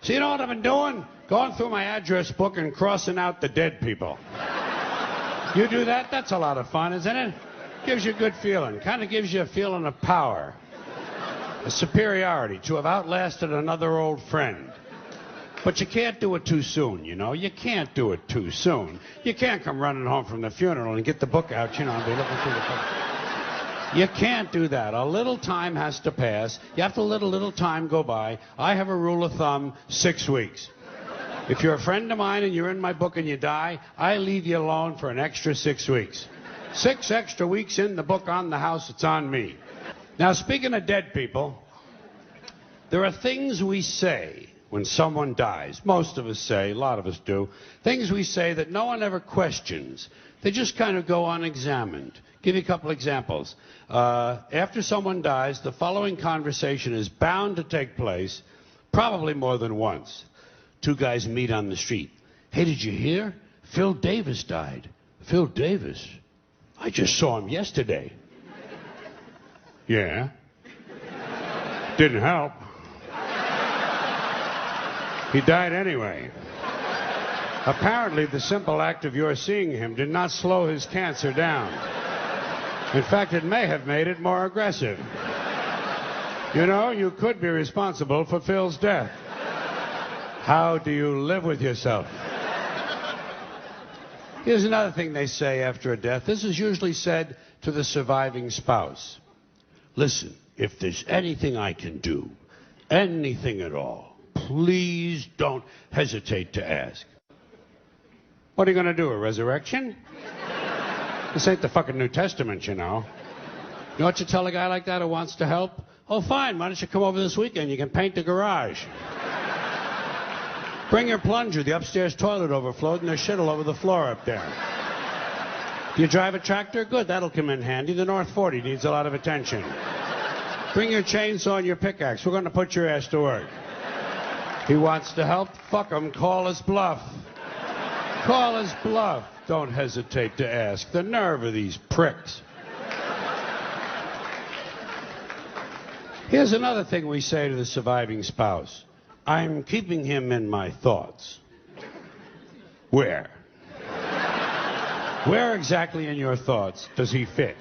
So you know what I've been doing? Going through my address book and crossing out the dead people. You do that? That's a lot of fun, isn't it? Gives you a good feeling. Kind of gives you a feeling of power. A superiority to have outlasted another old friend. But you can't do it too soon, you know? You can't do it too soon. You can't come running home from the funeral and get the book out, you know, and be looking through the book. You can't do that. A little time has to pass. You have to let a little time go by. I have a rule of thumb, 6 weeks. If you're a friend of mine and you're in my book and you die, I leave you alone for an extra 6 weeks. 6 extra weeks in the book on the house, it's on me. Now, speaking of dead people, there are things we say when someone dies. Most of us say, a lot of us do, things we say that no one ever questions. They just kind of go unexamined. Give you a couple examples. After someone dies, the following conversation is bound to take place, probably more than once. Two guys meet on the street. Hey, did you hear? Phil Davis died. Phil Davis? I just saw him yesterday. Yeah. Didn't help. He died anyway. Apparently, the simple act of your seeing him did not slow his cancer down. In fact, it may have made it more aggressive. You know, you could be responsible for Phil's death. How do you live with yourself? Here's another thing they say after a death. This is usually said to the surviving spouse. Listen, if there's anything I can do, anything at all, please don't hesitate to ask. What are you going to do, a resurrection? This ain't the fucking New Testament, you know. You know what you tell a guy like that who wants to help? Oh, fine, why don't you come over this weekend? You can paint the garage. Bring your plunger. The upstairs toilet overflowed and there's shit all over the floor up there. Do you drive a tractor? Good, that'll come in handy. The North 40 needs a lot of attention. Bring your chainsaw and your pickaxe. We're going to put your ass to work. He wants to help? Fuck him. Call his bluff. Call his bluff. Don't hesitate to ask. The nerve of these pricks. Here's another thing we say to the surviving spouse. I'm keeping him in my thoughts. Where? Where exactly in your thoughts does he fit?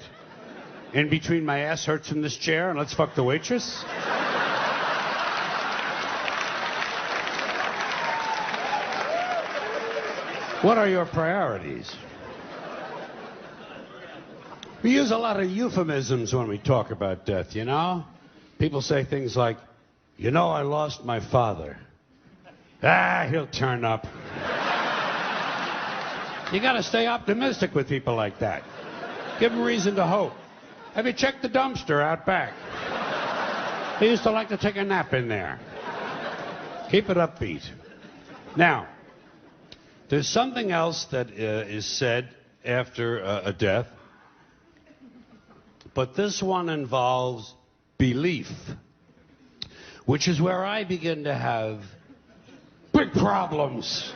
In between my ass hurts in this chair and let's fuck the waitress? What are your priorities? We use a lot of euphemisms when we talk about death, you know? People say things like, you know, I lost my father. Ah, he'll turn up. You gotta stay optimistic with people like that. Give them reason to hope. Have you checked the dumpster out back? He used to like to take a nap in there. Keep it upbeat. Now, there's something else that is said after a death, but this one involves belief, which is where I begin to have big problems.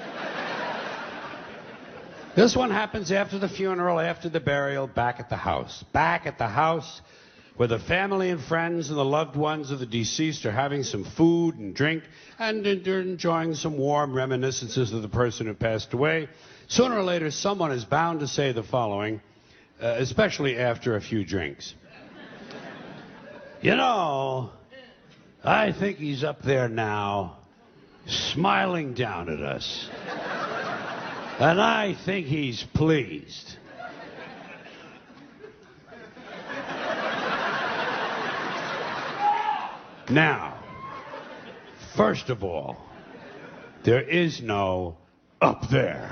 This one happens after the funeral, after the burial, back at the house. Back at the house where the family and friends and the loved ones of the deceased are having some food and drink and they're enjoying some warm reminiscences of the person who passed away. Sooner or later, someone is bound to say the following, especially after a few drinks. You know, I think he's up there now, smiling down at us. And I think he's pleased. Now, first of all, there is no up there.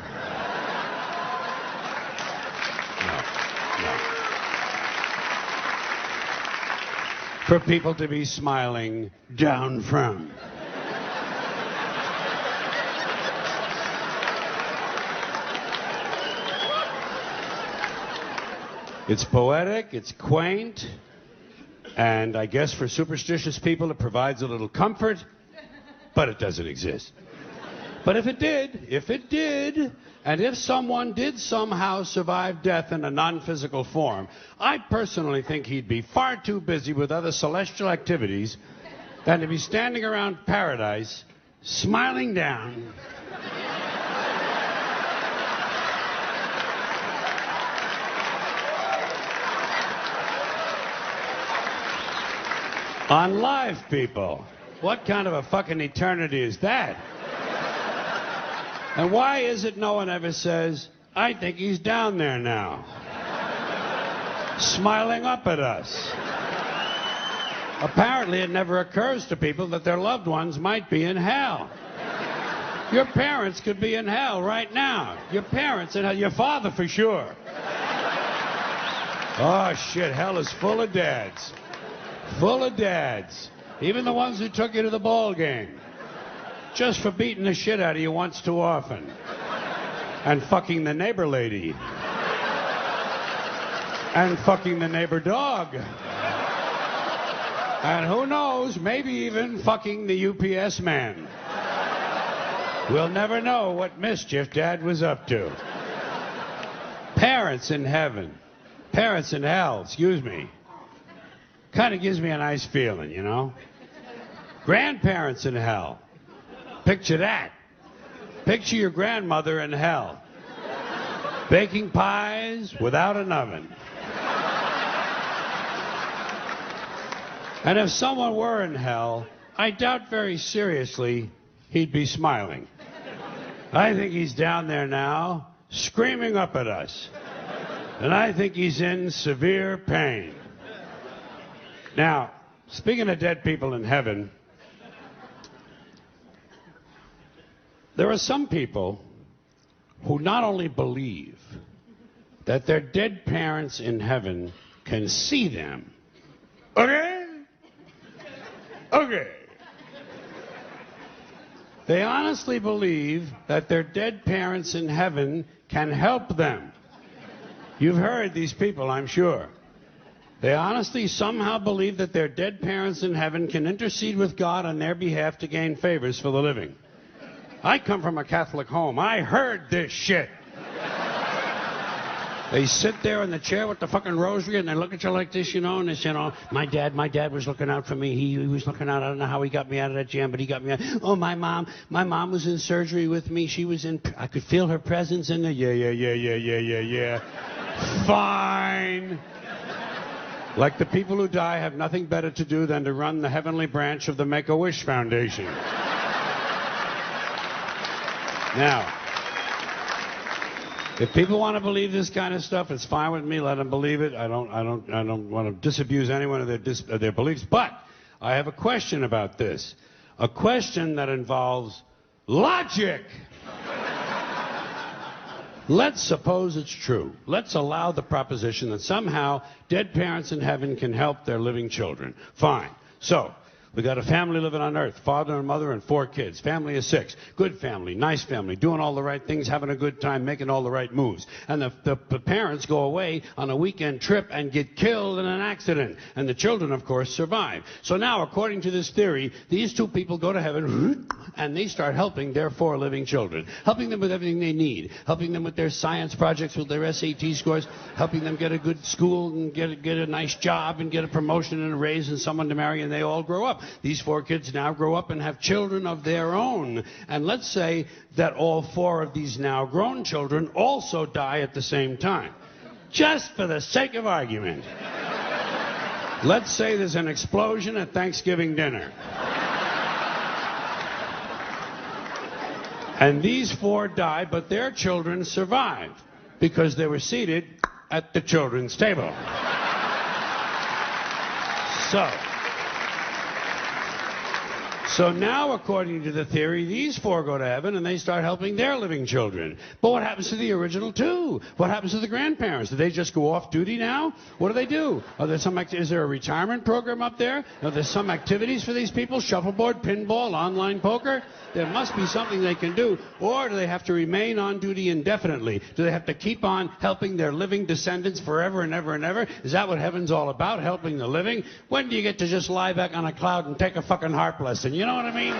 No. For people to be smiling down from. It's poetic, it's quaint, and I guess for superstitious people it provides a little comfort, but it doesn't exist. But if it did, and if someone did somehow survive death in a non-physical form, I personally think he'd be far too busy with other celestial activities than to be standing around paradise smiling down. On live people. What kind of a fucking eternity is that? And why is it no one ever says, I think he's down there now, smiling up at us? Apparently it never occurs to people that their loved ones might be in hell. Your parents could be in hell right now. Your parents in hell, your father for sure. Oh shit, hell is full of dads. Full of dads. Even the ones who took you to the ball game. Just for beating the shit out of you once too often. And fucking the neighbor lady. And fucking the neighbor dog. And who knows, maybe even fucking the UPS man. We'll never know what mischief Dad was up to. Parents in heaven. Parents in hell, excuse me. Kind of gives me a nice feeling, you know? Grandparents in hell. Picture that. Picture your grandmother in hell. Baking pies without an oven. And if someone were in hell, I doubt very seriously he'd be smiling. I think he's down there now, screaming up at us. And I think he's in severe pain. Now, speaking of dead people in heaven, there are some people who not only believe that their dead parents in heaven can see them. Okay? Okay. They honestly believe that their dead parents in heaven can help them. You've heard these people, I'm sure. They honestly somehow believe that their dead parents in heaven can intercede with God on their behalf to gain favors for the living. I come from a Catholic home. I heard this shit. They sit there in the chair with the fucking rosary and they look at you like this, you know, and they say, oh, my dad was looking out for me. He was looking out. I don't know how he got me out of that jam, but he got me out. Oh, my mom was in surgery with me. She was in, I could feel her presence in there. Yeah. Fine. Like the people who die have nothing better to do than to run the heavenly branch of the Make-A-Wish Foundation. Now, if people want to believe this kind of stuff, it's fine with me. Let them believe it. I don't want to disabuse anyone of their beliefs. But I have a question about this. A question that involves logic. Let's suppose it's true. Let's allow the proposition that somehow dead parents in heaven can help their living children. Fine. So, we got a family living on earth, father and mother and 4 kids. Family of 6. Good family, nice family, doing all the right things, having a good time, making all the right moves. And the parents go away on a weekend trip and get killed in an accident. And the children, of course, survive. So now, according to this theory, these 2 people go to heaven and they start helping their 4 living children. Helping them with everything they need. Helping them with their science projects, with their SAT scores. Helping them get a good school and get a nice job and get a promotion and a raise and someone to marry, and they all grow up. These 4 kids now grow up and have children of their own. And let's say that all 4 of these now grown children also die at the same time. Just for the sake of argument. Let's say there's an explosion at Thanksgiving dinner. And these 4 die, but their children survived because they were seated at the children's table. So now, according to the theory, these 4 go to heaven and they start helping their living children. But what happens to the original 2? What happens to the grandparents? Do they just go off duty now? What do? Is there a retirement program up there? Are there some activities for these people? Shuffleboard, pinball, online poker? There must be something they can do. Or do they have to remain on duty indefinitely? Do they have to keep on helping their living descendants forever and ever and ever? Is that what heaven's all about, helping the living? When do you get to just lie back on a cloud and take a fucking harp lesson? You know what I mean?